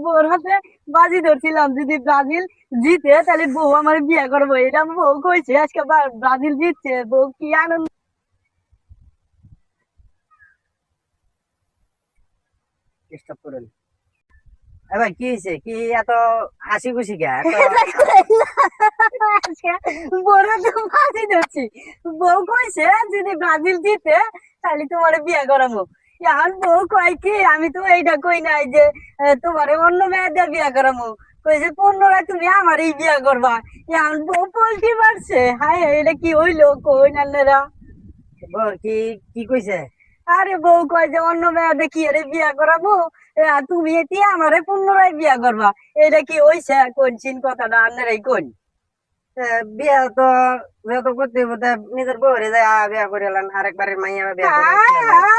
বউর হাতে বাজি ধরছিলাম, যদি ব্রাজিল জিতে তাহলে বউ আমার বিয়ে করবো, এটা বউ কইছে। আজকে ব্রাজিল জিতছে, বউ কি আনন্দ। ডিস্টার্ব করেন। এবার কি হয়েছে, কি এত হাসি খুশি কে এত? আজকে বউর হাতে বাজি ধরছি, বউ কইছে যদি ব্রাজিল জিতে তাহলে তোমার বিয়ে করাবো। এখন বউ কয় কি, আমি তো এইটা কই নাই যে তোমার অন্য মেয়ে দিয়ে বিয়ে করাবো, কইছে পুনরায় তুমি আমারই বিয়ে করবা। এখন বউ পল্টি মারছে, হায় হায়, এটা কি হইলো কই নান্নারা। বর কি কি কইছে? আরে বউ কয় যে অন্য মেয়ে দেখি আরে বিয়া করাবো, আর তুমি এটি আমারে পুনরায় বিয়া করবা। এটা কি হইছে কোনছিন কথাটা আপনারাই কোন। বিয়া তো, বিয়া তো করতে হইব, তা নিজের বউরে যায় বিয়া করে এলেন, আরেকবারের মাইয়া বিয়া করে হায় কি এলেন? হায়,